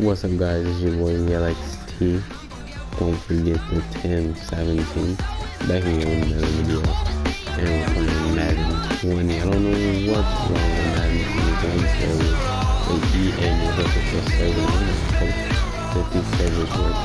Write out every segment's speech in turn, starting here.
What's up, guys? It's your boy LXT. Don't forget the 10-17 back again with another video. And we're playing Madden 20. I don't know what's wrong with Madden 20 server. But EA will hook us a server. I'm gonna hope that these servers work.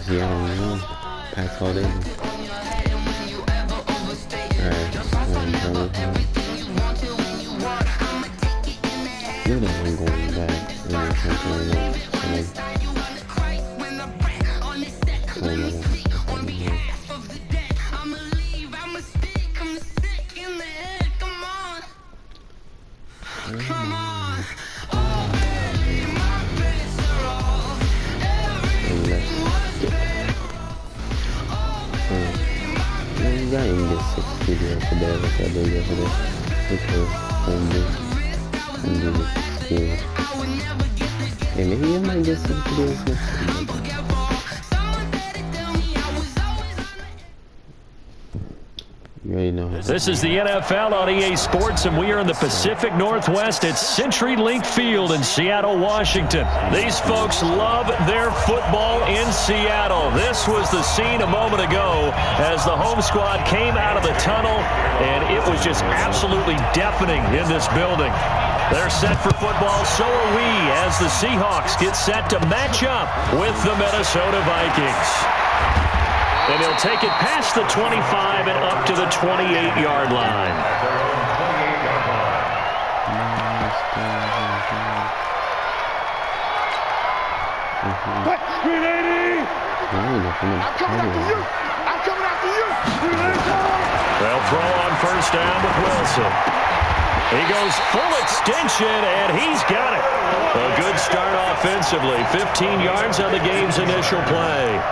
Seattle, Pats all day. Alright, you're the one going back in the I didn't get 6 videos today like I did yesterday. Because I'm doing 6 videos. Hey, maybe I might get 6 videos next time. You already know. This is the NFL on EA Sports, and we are in the Pacific Northwest at CenturyLink Field in Seattle, Washington. These folks love their football in Seattle. This was the scene a moment ago as the home squad came out of the tunnel, and it was just absolutely deafening in this building. They're set for football, so are we, as the Seahawks get set to match up with the Minnesota Vikings. And he'll take it past the 25 and up to the 28-yard line. What? Screen 80! I'm coming after you! I'm coming after you! They'll throw on first down with Wilson. He goes full extension, and he's got it. A good start offensively. 15 yards on the game's initial play.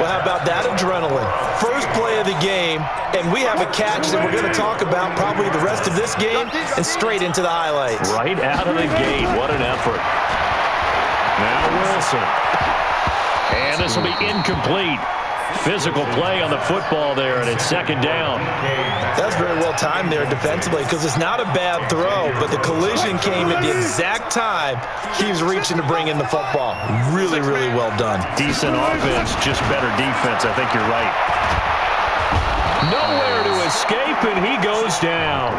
Well, how about that adrenaline? First play of the game, and we have a catch that we're going to talk about probably the rest of this game and straight into the highlights. Right out of the gate. What an effort. Now Wilson. And this will be incomplete. Physical play on the football there, and it's second down. That's very well timed there defensively because it's not a bad throw, but the collision came at the exact time he was reaching to bring in the football. Really, really well done. Decent offense, just better defense. I think you're right. Nowhere to escape, and he goes down.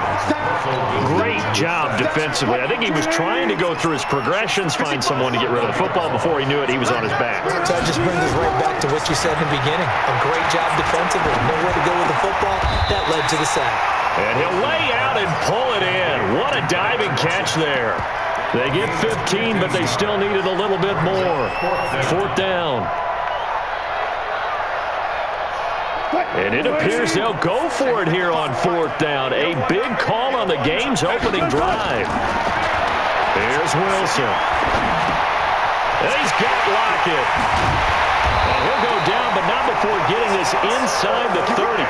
Great job defensively. I think he was trying to go through his progressions, find someone to get rid of the football. Before he knew it, he was on his back. So that just brings us right back to what you said in the beginning. A great job defensively. Nowhere to go with the football. That led to the sack. And he'll lay out and pull it in. What a diving catch there. They get 15, but they still needed a little bit more. Fourth down. And it appears they'll go for it here on fourth down. A big call on the game's opening drive. Here's Wilson. And he's got Lockett. And he'll go down, but not before getting this inside the 30.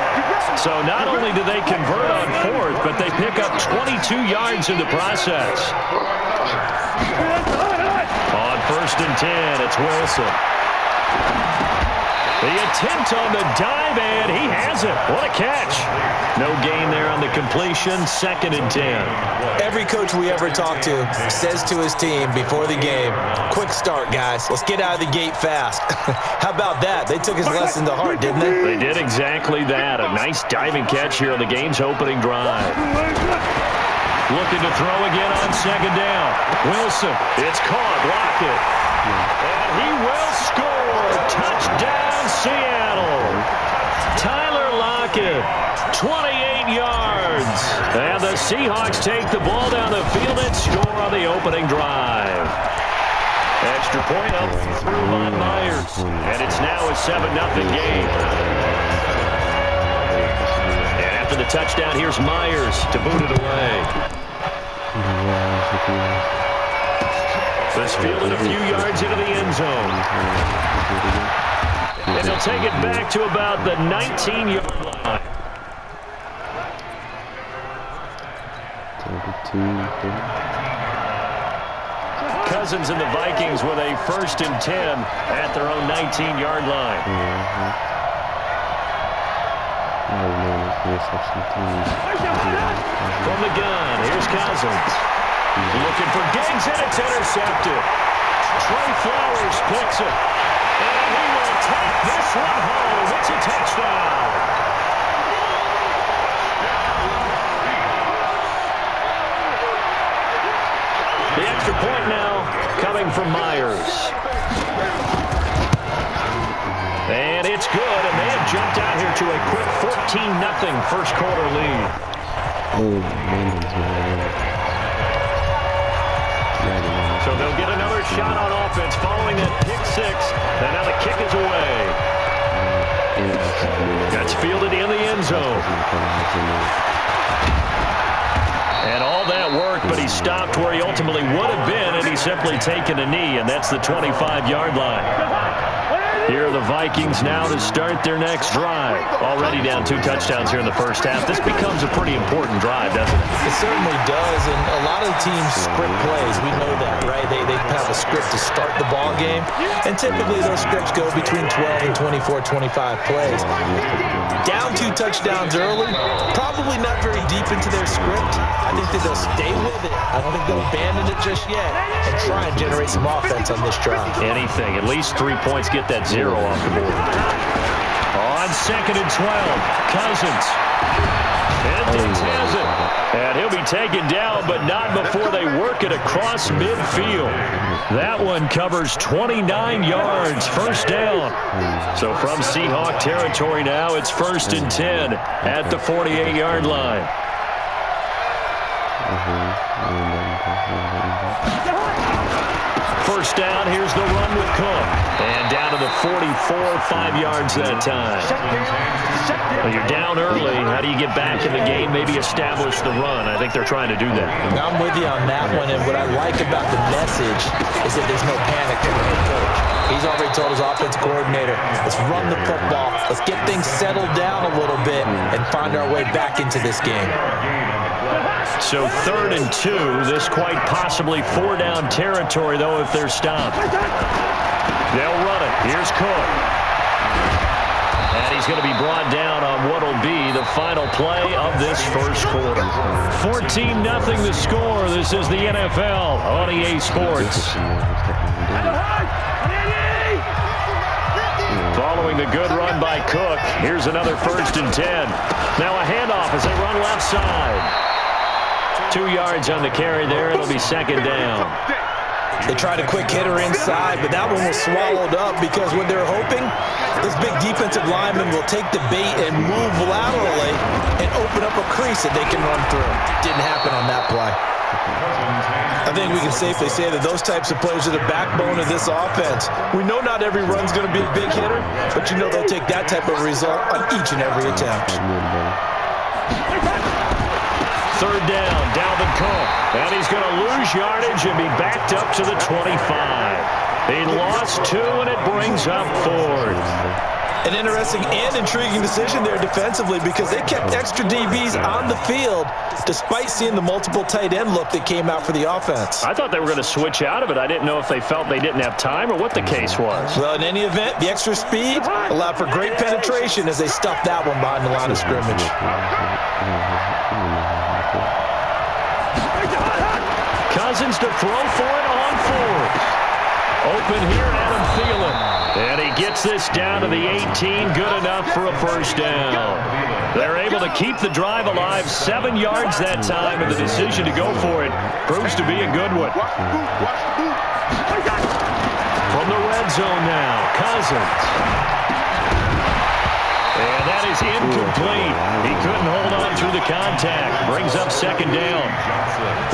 So not only do they convert on fourth, but they pick up 22 yards in the process. On first and 10, it's Wilson. The attempt on the dive, and he has it. What a catch. No gain there on the completion. Second and 10. Every coach we ever talk to says to his team before the game, quick start, guys. Let's get out of the gate fast. How about that? They took his lesson to heart, didn't they? They did exactly that. A nice diving catch here on the game's opening drive. Looking to throw again on second down. Wilson, it's caught. Lockett. And he will score. Touchdown, Seattle. Tyler Lockett, 28 yards. And the Seahawks take the ball down the field and score on the opening drive. Extra point up through Von Myers. And it's now a 7-0 game. And after the touchdown, here's Myers to boot it away. This fielded a few yards into the end zone. And they'll take it back to about the 19-yard line. 32, Cousins and the Vikings with a 1st and 10 at their own 19-yard line. From the gun, here's Cousins. Looking for Diggs, and it's intercepted. Trey Flowers picks it. And he will take this one home. It's a touchdown. The extra point now coming from Myers. And it's good, and they have jumped out here to a quick 14-0 first quarter lead. So they'll get another shot on offense following that pick six, and now the kick is away. That's fielded in the end zone. And all that work, but he stopped where he ultimately would have been, and he's simply taken a knee, and that's the 25-yard line. Here are the Vikings now to start their next drive. Already down 2 touchdowns here in the first half. This becomes a pretty important drive, doesn't it? It certainly does, and a lot of teams script plays. We know that, right? They have a script to start the ball game, and typically those scripts go between 12 and 24, 25 plays. Down 2 touchdowns early, probably not very deep into their script. I think that they'll stay with it. I don't think they'll abandon it just yet and try and generate some offense on this drive. Anything. At least 3 points, get that 0 off the board. On 2nd and 12, Cousins. And Diggs has it. And he'll be taken down, but not before they work it across midfield. That one covers 29 yards, first down. So from Seahawk territory now, it's 1st and 10 at the 48-yard line. First down, here's the run with Cook. And down to the 44, 5 yards that time. Well, you're down early. How do you get back in the game? Maybe establish the run. I think they're trying to do that. I'm with you on that one, and what I like about the message is that there's no panic from the coach. He's already told his offense coordinator, let's run the football, let's get things settled down a little bit and find our way back into this game. So 3rd and 2, this quite possibly 4-down territory, though, if they're stopped. They'll run it. Here's Cook. And he's going to be brought down on what will be the final play of this first quarter. 14-0 the score. This is the NFL on EA Sports. Following the good run by Cook, here's another 1st and 10. Now a handoff as they run left side. 2 yards on the carry there. It'll be 2nd down. They tried a quick hitter inside, but that one was swallowed up because what they're hoping, this big defensive lineman will take the bait and move laterally and open up a crease that they can run through. Didn't happen on that play. I think we can safely say that those types of plays are the backbone of this offense. We know not every run's going to be a big hitter, but you know they'll take that type of result on each and every attempt. 3rd down, Dalvin Cook. And he's going to lose yardage and be backed up to the 25. He lost 2, and it brings up 4th. An interesting and intriguing decision there defensively because they kept extra DBs on the field despite seeing the multiple tight end look that came out for the offense. I thought they were going to switch out of it. I didn't know if they felt they didn't have time or what the case was. Well, in any event, the extra speed allowed for great penetration as they stuffed that one behind the line of scrimmage. Cousins to throw for it on 4th. Open here, Adam Thielen. And he gets this down to the 18. Good enough for a first down. They're able to keep the drive alive. 7 yards that time, and the decision to go for it proves to be a good one. From the red zone now, Cousins. And that is incomplete. He couldn't hold on through the contact. Brings up 2nd down.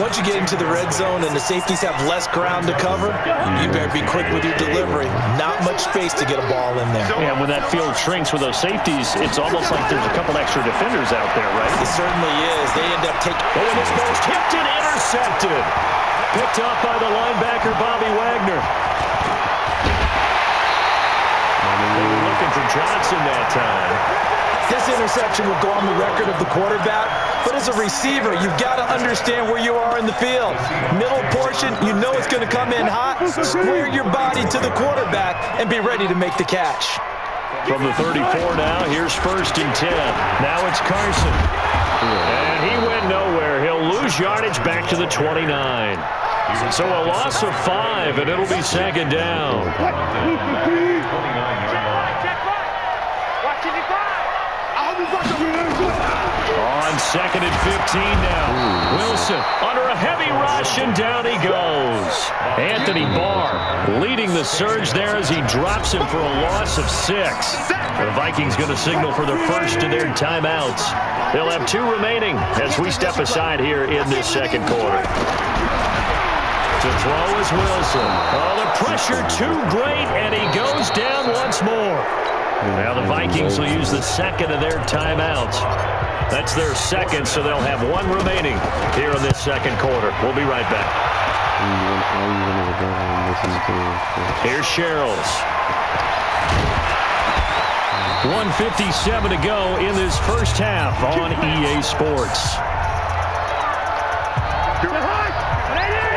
Once you get into the red zone and the safeties have less ground to cover, you better be quick with your delivery. Not much space to get a ball in there. Yeah, when that field shrinks with those safeties, it's almost like there's a couple extra defenders out there, right? It certainly is. They end up taking... Oh, and this ball's tipped and intercepted. Picked off by the linebacker, Bobby Wagner. They were looking for Johnson that time. This interception will go on the record of the quarterback, but as a receiver, you've got to understand where you are in the field. Middle portion, you know it's going to come in hot. Square your body to the quarterback and be ready to make the catch. From the 34 now, here's 1st and 10. Now it's Carson. And he went nowhere. He'll lose yardage back to the 29. So a loss of 5, and it'll be 2nd down. On 2nd and 15 now. Wilson under a heavy rush, and down he goes. Anthony Barr leading the surge there as he drops him for a loss of 6. The Vikings going to signal for their first of their timeouts. They'll have 2 remaining as we step aside here in this 2nd quarter. To throw is Wilson. Oh, the pressure too great, and he goes down once more. Now the Vikings will use the 2nd of their timeouts. That's their 2nd, so they'll have 1 remaining here in this 2nd quarter. We'll be right back. Here's Sherrills. 1:57 to go in this first half on EA Sports.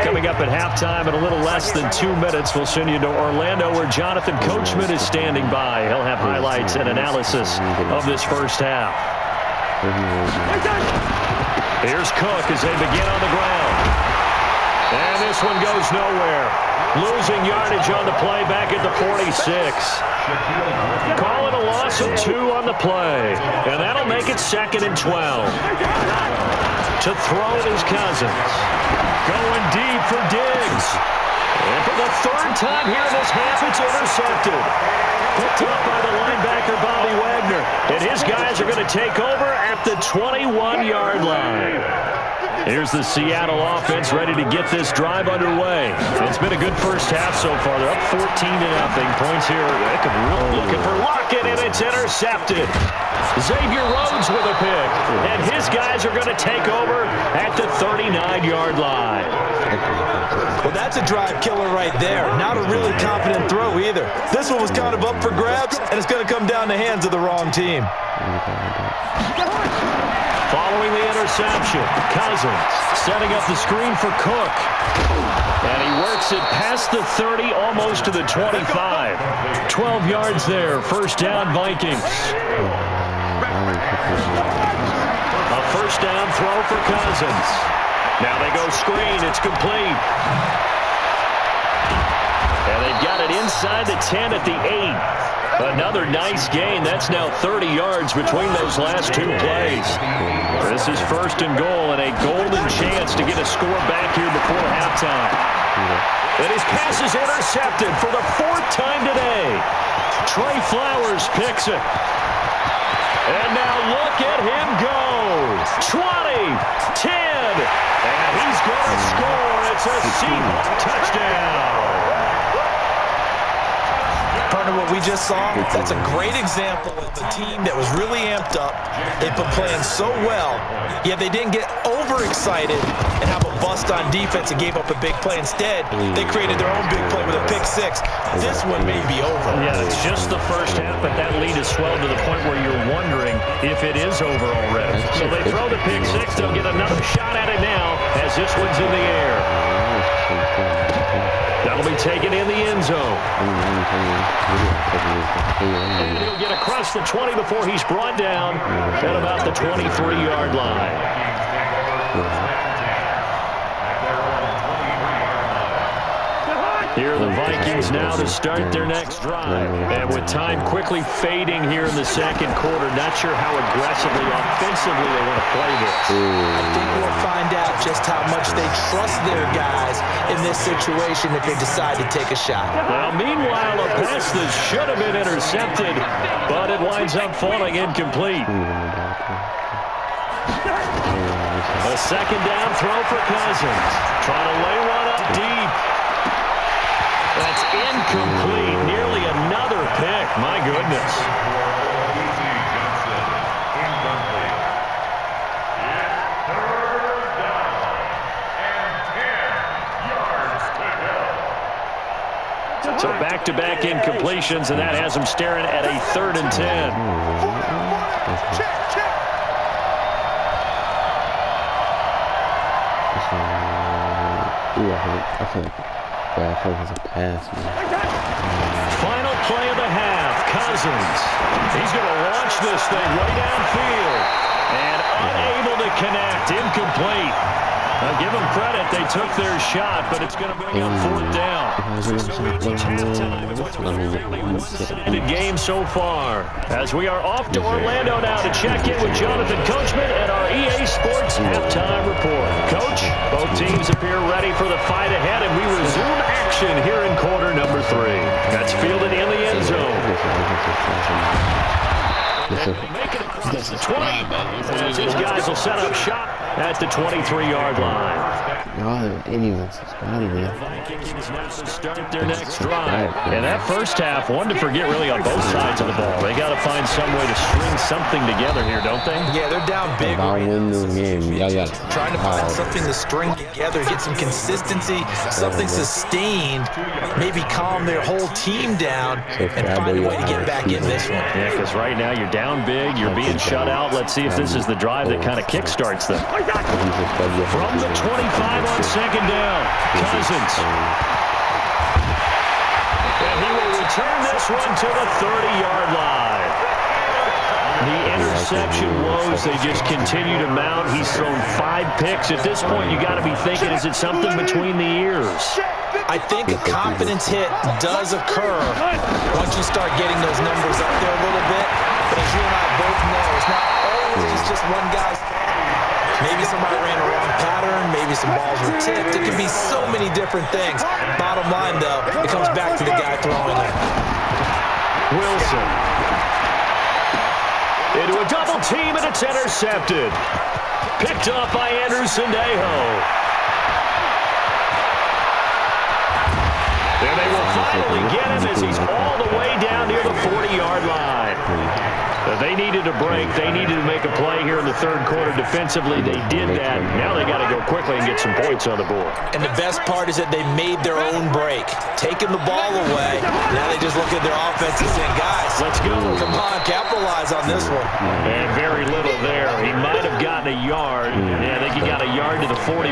Coming up at halftime in a little less than 2 minutes, we'll send you to Orlando where Jonathan Coachman is standing by. He'll have highlights and analysis of this first half. Here's Cook as they begin on the ground. And this one goes nowhere. Losing yardage on the play back at the 46. Call it a loss of 2 on the play. And that'll make it 2nd and 12. To throw is Cousins. Going deep for Diggs. And for the 3rd time here in this half, it's intercepted. Picked up by the linebacker, Bobby Wagner. And his guys are going to take over at the 21-yard line. Here's the Seattle offense ready to get this drive underway. It's been a good first half so far. They're up 14-0. Points here. Looking for Lockett, and it's intercepted. Xavier Rhodes with a pick. And his guys are going to take over at the 39-yard line. Well, that's a drive killer right there. Not a really confident throw either. This one was kind of up for grabs, and it's going to come down the hands of the wrong team. Following the interception, Cousins setting up the screen for Cook. And he works it past the 30, almost to the 25. 12 yards there, 1st down Vikings. A 1st down throw for Cousins. Now they go screen, it's complete. And they've got it inside the 10 at the 8. Another nice gain. That's now 30 yards between those last 2 plays. This is 1st and goal and a golden chance to get a score back here before halftime. And his pass is intercepted for the 4th time today. Trey Flowers picks it. And now look at him go. 20, 10, and he's going to score. It's a Seahawk touchdown. Partner, what we just saw, that's a great example of a team that was really amped up. They've been playing so well, yet they didn't get overexcited and have a bust on defense and gave up a big play. Instead, they created their own big play with a pick 6. This one may be over. Yeah, it's just the first half, but that lead is swelled to the point where you're wondering if it is over already. So they throw the pick 6. They'll get another shot at it now as this one's in the air. That'll be taken in the end zone. And he'll get across the 20 before he's brought down at about the 23-yard line. Here are the Vikings now to start their next drive. And with time quickly fading here in the 2nd quarter, not sure how aggressively, offensively they want to play this. I think we'll find out just how much they trust their guys in this situation if they decide to take a shot. Now, meanwhile, a pass that should have been intercepted, but it winds up falling incomplete. A 2nd down throw for Cousins. Trying to lay one up deep. That's incomplete. Nearly another pick. My goodness. So back-to-back incompletions, and that has them staring at a 3rd and 10. Ooh, I feel like it's a pass, man. Final play of the half. Cousins. He's going to launch this thing way downfield. And unable to connect. Incomplete. Give them credit. They took their shot, but it's going to bring up fourth down. Game so far. As we are off to Orlando now to check in with Jonathan Coachman and our EA Sports halftime report. Coach, both teams appear ready for the fight ahead, and we resume action here in quarter number 3. That's fielded in the end zone. Make it across the 20. As these guys will set up shop at the 23-yard line. Y'all ain't even subscribed, man. Start their next drive. And that first half, one to forget really on both sides of the ball. They got to find some way to string something together here, don't they? Yeah, they're down big. If I win this game, y'all got trying to find something to string together, get some consistency, something sustained, maybe calm their whole team down, and find a way to get back in this one. Yeah, because right now you're down big, you're being shut out. Let's see if this is the drive that kind of kickstarts them. From the 25 on second down, Cousins. And he will return this one to the 30-yard line. The interception woes, they just continue to mount. He's thrown 5 picks. At this point, you got to be thinking, is it something between the ears? I think a confidence hit does occur once you start getting those numbers up there a little bit. But as you and I both know, it's not always just one guy's. Maybe somebody ran a wrong pattern. Maybe some balls were tipped. It could be so many different things. Bottom line, though, it comes back to the guy throwing it. Wilson. Into a double team, and it's intercepted. Picked up by Andrew Sendejo. And they will finally get him as he's all the way down near the 40-yard line. They needed a break. They needed to make a play here in the third quarter defensively. They did that. Now they got to go quickly and get some points on the board. And the best part is that they made their own break, taking the ball away. Now they just look at their offense and say, guys, let's go. Come on, capitalize on this one. And very little there. He might have gotten a yard. Yeah, I think he got a yard to the 41.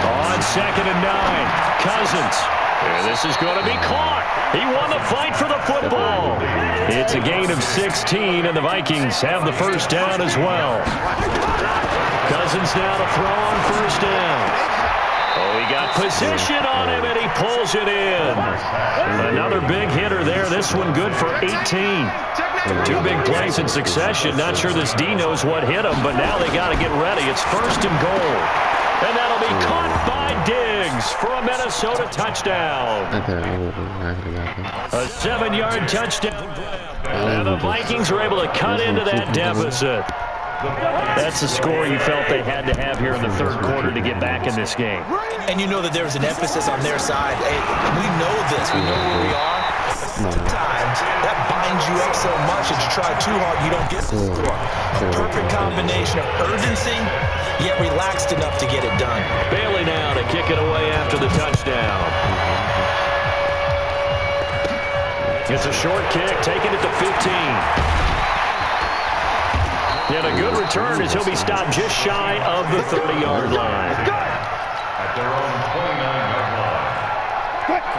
On second and 9. Cousins. And this is going to be caught. He won the fight for the football. It's a gain of 16, and the Vikings have the first down as well. Cousins now to throw on first down. Oh, he got position on him, and he pulls it in. Another big hitter there. This one good for 18. 2 big plays in succession. Not sure this D knows what hit him, but now they got to get ready. It's first and goal. And that'll be caught by Diggs for a Minnesota touchdown. A 7-yard touchdown. And the Vikings were able to cut into that deficit. That's the score you felt they had to have here in the third quarter to get back in this game. And you know that there's an emphasis on their side. Hey, we know this. We know where we are. Sometimes that binds you up so much that you try too hard, you don't get the score. A perfect combination of urgency, yet relaxed enough to get it done. Bailey now to kick it away after the touchdown. It's a short kick, taking it to 15. And a good return as he'll be stopped just shy of the 30-yard line.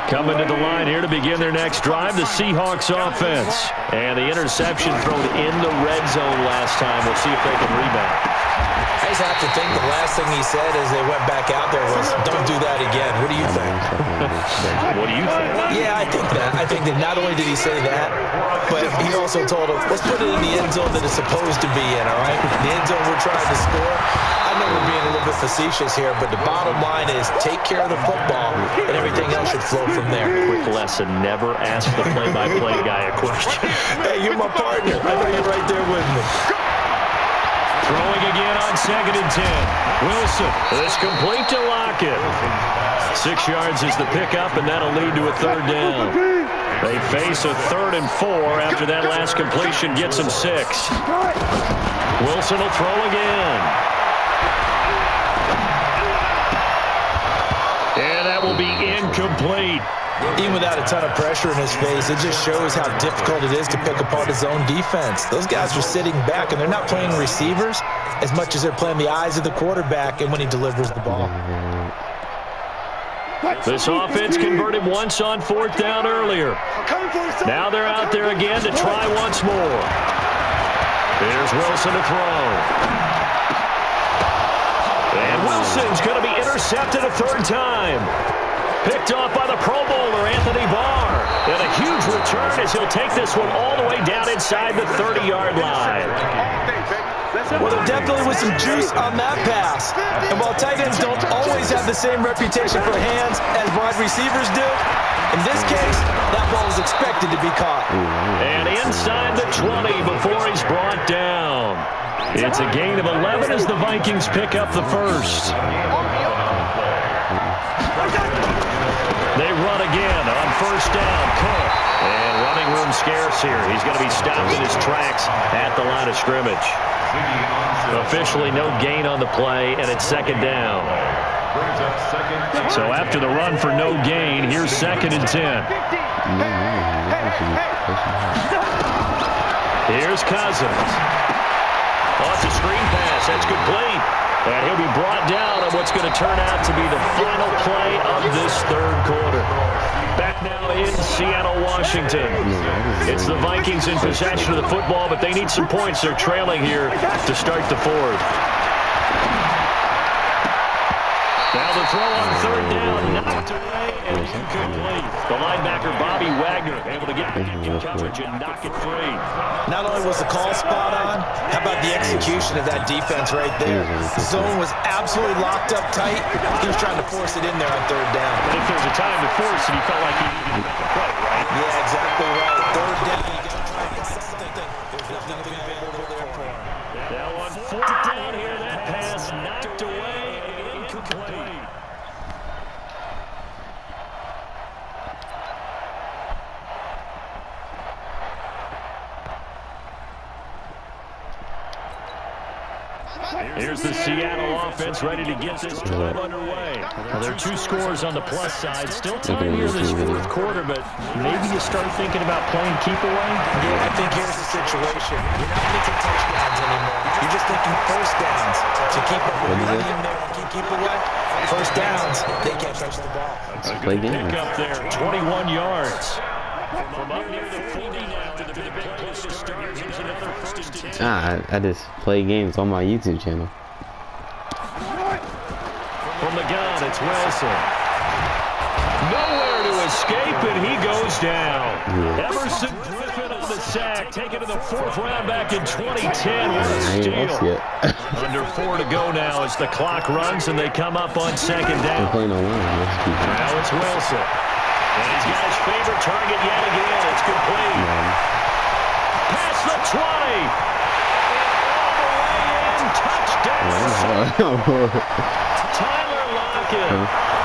Coming to the line here to begin their next drive, the Seahawks offense. And the interception thrown in the red zone last time. We'll see if they can rebound. I just have to think the last thing he said as they went back out there was, don't do that again. What do you think? What do you think? Yeah, I think that. I think that not only did he say that, but he also told him, let's put it in the end zone that it's supposed to be in, all right? The end zone we're trying to score. I know we're being a little bit facetious here, but the bottom line is take care of the football, and everything else should flow from there. Quick lesson, never ask the play-by-play guy a question. Hey, you're my partner. I know you're right there with me. Throwing again on second and 10. Wilson, this complete to Lockett. 6 yards is the pickup, and that'll lead to a third down. They face a 3rd and 4 after that last completion gets them 6. Wilson will throw again. And that will be incomplete. Even without a ton of pressure in his face, it just shows how difficult it is to pick apart his own defense. Those guys are sitting back, and they're not playing receivers as much as they're playing the eyes of the quarterback and when he delivers the ball. This offense converted once on 4th down earlier. Now they're out there again to try once more. Here's Wilson to throw. And Wilson's going to be intercepted a 3rd time. Picked off by the Pro Bowler, Anthony Barr. And a huge return as he'll take this one all the way down inside the 30-yard line. Well, there definitely was some juice on that pass. And while tight ends don't always have the same reputation for hands as wide receivers do, in this case, that ball was expected to be caught. And inside the 20 before he's brought down. It's a gain of 11 as the Vikings pick up the first. They run again on 1st down. Cook. And running room scarce here. He's going to be stopped in his tracks at the line of scrimmage. Officially no gain on the play, and it's 2nd down. So after the run for no gain, here's 2nd and 10. Here's Cousins. Off the screen pass. That's complete. And he'll be brought down on what's going to turn out to be the final play of this 3rd quarter. Back now in Seattle, Washington. It's the Vikings in possession of the football, but they need some points. They're trailing here to start the 4th. Now the throw on 3rd down, knocked away and incomplete. The linebacker, Bobby Wagner, able to get in coverage and knock it free. Not only was the call spot on, how about the execution of that defense right there? The zone was absolutely locked up tight. He was trying to force it in there on 3rd down. But if there's a time to force it, he felt like he needed to make a play, right? Yeah, exactly right. 3rd down, you got to try and get something. There's nothing available there for him. Now on 4th down here, that pass knocked away and incomplete. Here's the Seattle offense ready to get this drive underway. Now, there are 2 scores on the plus side. Still time here this 4th quarter, but maybe you start thinking about playing keep away? Yeah, I think here's the situation. You're not thinking touchdowns anymore. You're just thinking 1st downs to keep up with money in there and keep away. 1st downs, they can't touch the ball. Play game. Pick up there, 21 yards. From up near the 40 now to the big place to start. Here's another 1st and 10. I just play games on my YouTube channel. From the gun, it's Wilson. Nowhere to escape, and he goes down. Yeah. Emerson Griffin on the sack, taken to the 4th round back in 2010. What a steal. Under 4 to go now as the clock runs, and they come up on 2nd down. Now it's Wilson. And he's got his favorite target yet again. It's complete. Past the 20. And all the way in. Touchdown. Tyler Lockett.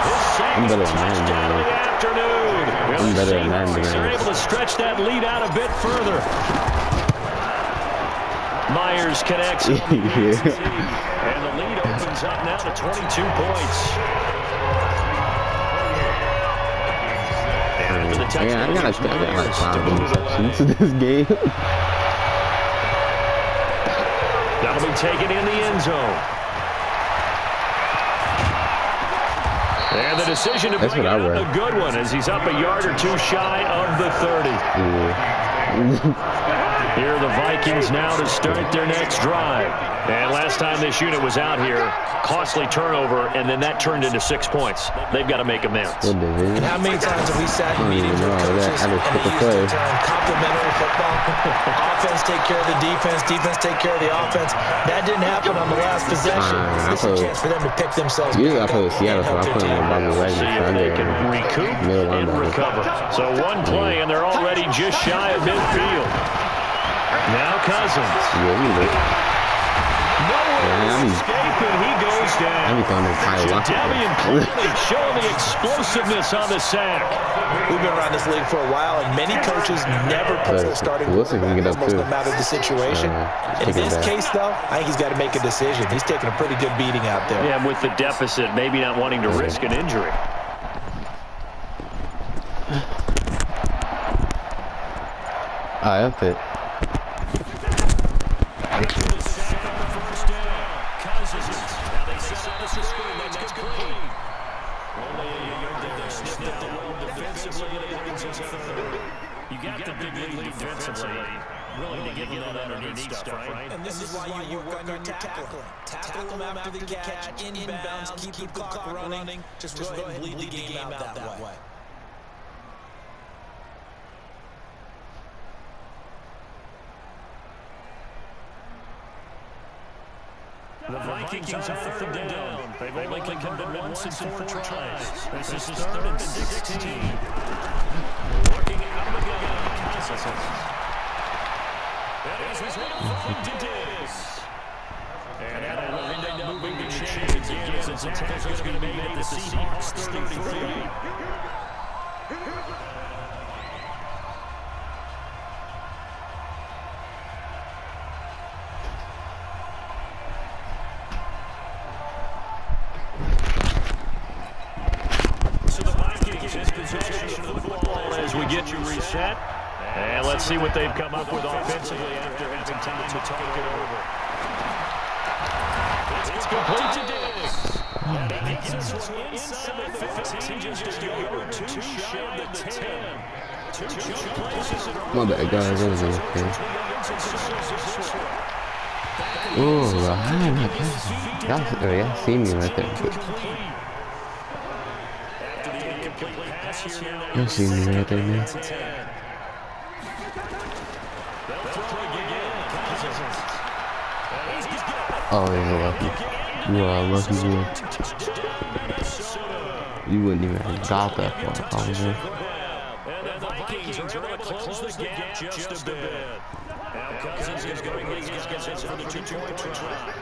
His second touchdown of the afternoon. I'm better than that. They're able to stretch that lead out a bit further. Myers connects. And the lead opens up now to 22 points. Yeah, I got like 5 interceptions in this game. That'll be taken in the end zone. And the decision to bring it out, a good one, as he's up a yard or 2 shy of the 30. Here are the Vikings now to start their next drive. And last time this unit was out here, costly turnover, and then that turned into 6 points. They've got to make amends. And how many times have we sat in meetings with coaches and they used the term complementary football? Offense take care of the defense, defense take care of the offense. That didn't happen on the last possession. It's a chance for them to pick themselves back up. I play with Seattle, so I put in Bobby Wagner. See if they can recoup and recover. So one play, and they're already just shy of midfield. Now Cousins. Nowhere to escape, and he goes down. Davian Clowney showing the explosiveness on the sack. We've been around this league for a while, and many coaches never put their starting quarterback almost no matter the situation. In this case, though, I think he's got to make a decision. He's taking a pretty good beating out there. Yeah, with the deficit, maybe not wanting to risk an injury. I'll fit. You got the big lead defensively, willing to give them that underneath stuff, right? And this is why you work on your tackling. Tackle them after the catch, inbounds, keep the clock running. Just go ahead and bleed the game out that way. The Vikings on third down. They've only converted once in 4 tries. This is 3rd and 16. Working out of the gun. That is to Diggs. And that'll end up moving the chains again as its attack is going to be made at the Seahawks 33. As we get you reset, and let's see what they've come up with offensively after having time to talk it over. It's complete to Diggs. And he gets this one inside the 15, just a yard, 2 shy of the 10. 2 jump places. My bad, guys. That was okay. Oh, behind my guys. Y'all see me right there. You'll see me right there, man. Oh, yeah, lucky. You are lucky, man. You wouldn't even have got that far, probably. And the Vikings are able to close the gap just a bit. Now Cousins is going to get for the 2-point try.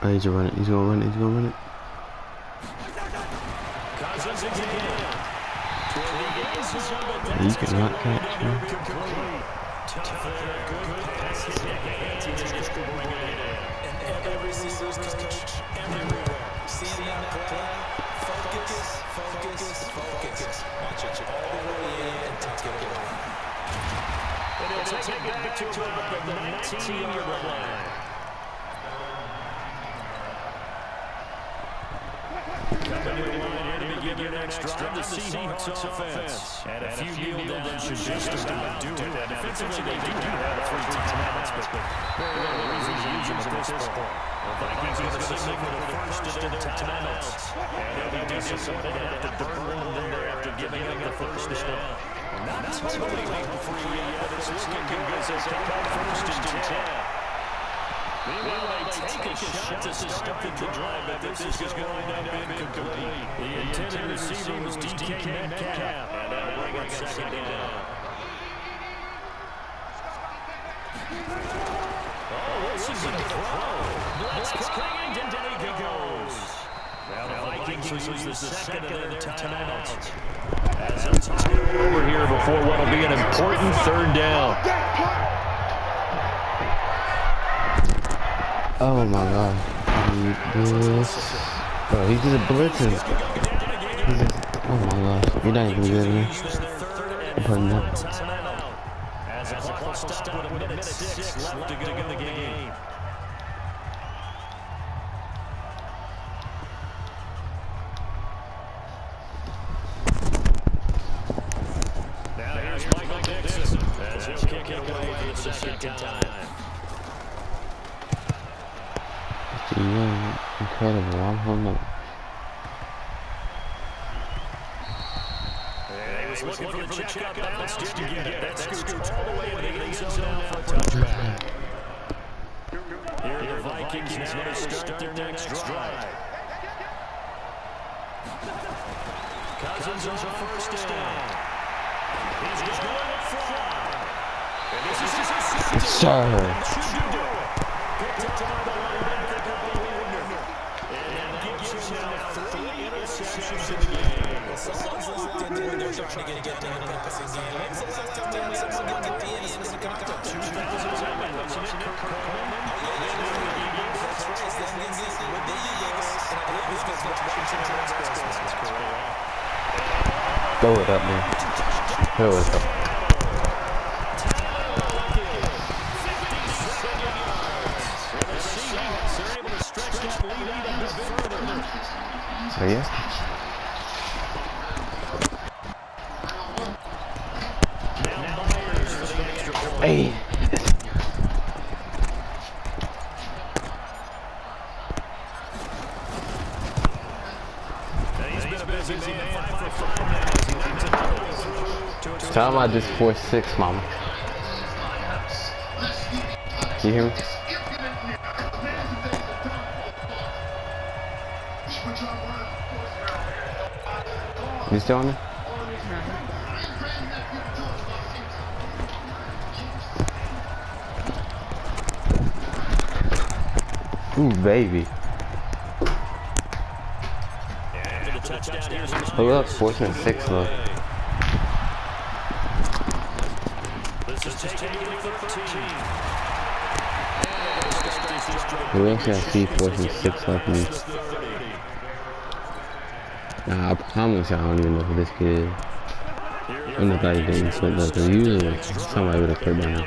Oh, he's gonna run it. He's gonna run it. He's gonna run it. You cannot catch me. And he'll take it back to about the 19-yard line. Begin your next drive, the Seahawks offense. And a few kneel downs should just about do it. And defensively, they do have 3 timeouts, but very little reason to use them at this point. The Vikings are going to signal for the first and timeouts. And they'll be disappointed to have to burn one there after giving up the first down. Not totally home-free yet, but it's looking good as they take out 1st and 10. Meanwhile, they take a shot to start the drive, but this is going to end up incomplete. The intended receiver was DK Metcalf, and that'll bring it 2nd down. Oh, Wilson's in the throw. Blitz coming, and down he goes. Now the Vikings lose the 2nd of their timeouts. As they'll talk it over here before what will be an important 3rd down. Oh my god. This. Bro, he's just blitzing. Oh my gosh. You're not even good, man. I'm putting up. As the clock will stop with a minute 6 left to go in the game. Now here's Michael Dixon as he'll kick it away for the 2nd time. Yeah, incredible. I'm holding up. He was looking for the check-up bounce, didn't get it. That scoots all the way to the end zone now for a touchback. Here are the Vikings now to start their next drive. Cousins on the 1st down. He's just going up front. And this is his Sir. picked up by the linebacker, Bobby Wagner. And that gives him now 3 interceptions in the game. Someone's locked in when they're trying to get down in the passing game. When's the last time someone got the end of the contact? 2007, wasn't it, Kirk Coleman? That's right. With the Eagles. And I believe he's going to Washington Redskins. Throw it up, man. Here we go. So yeah. Hey. Tell him I just 4-6, mama. You hear me? You still on there? Ooh, baby. Hold up, 4-6 look. We actually have 4-6 left in. Nah, I promise y'all I don't even know who this kid is. I'm not that doing shit though, cause usually somebody would have played by now.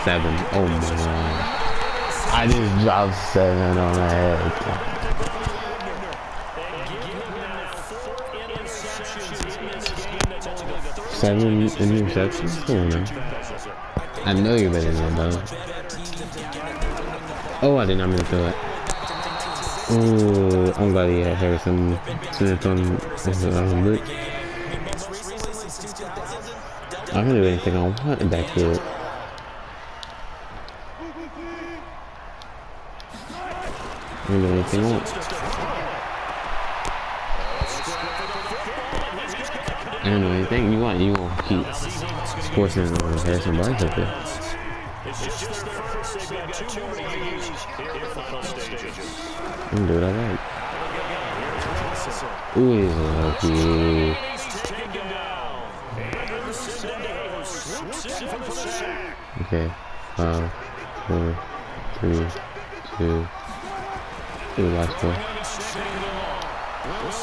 7. Oh my god. I just dropped 7 on my head. 7 interceptions? Come on, man. I know you're better than that, dog. Oh, I did not mean to throw it. Oh, I'm glad he had Harrison Smith on look. I don't really think I wanted that kid. I don't really think I want. I don't know anything you want. You want to keep forcing Harrison Barnes up there. I'm gonna do what I like. Ooh, he's lucky. Okay. 5, 4, 3, 2. Ooh, last one.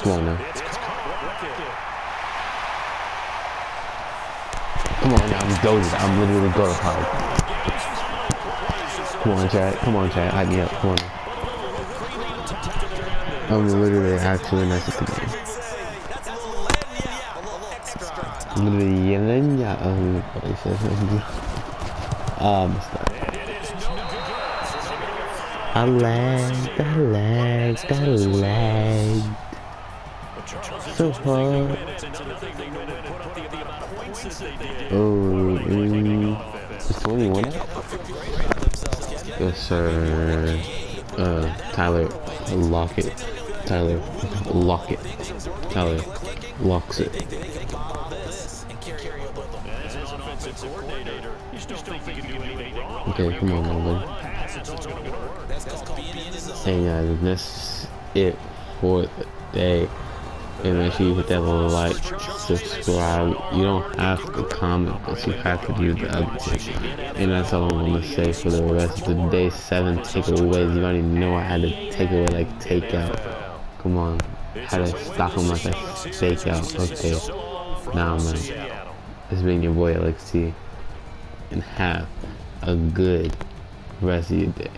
Come on now. Come on now, I'm goated. I'm literally goated hard. Come on, Chad. Come on, Chad. Hype me up. Come on. I'm literally actually nice at the game. I'm literally yelling at I lagged. So hard. Oh, is 21 out? Yes, sir. Tyler Lockett. Tyler locks it. Okay, come on, man, buddy. Hey guys, that's it for the day. And make sure you hit that little like, subscribe. You don't have to comment, but you have to do the other thing. And that's all I'm gonna say for the rest of the day. 7 takeaways. You already know I had to take away like takeout. Come on, had to stop him like a stakeout. Okay, nah, man. It's been your boy LXT, and have a good rest of your day.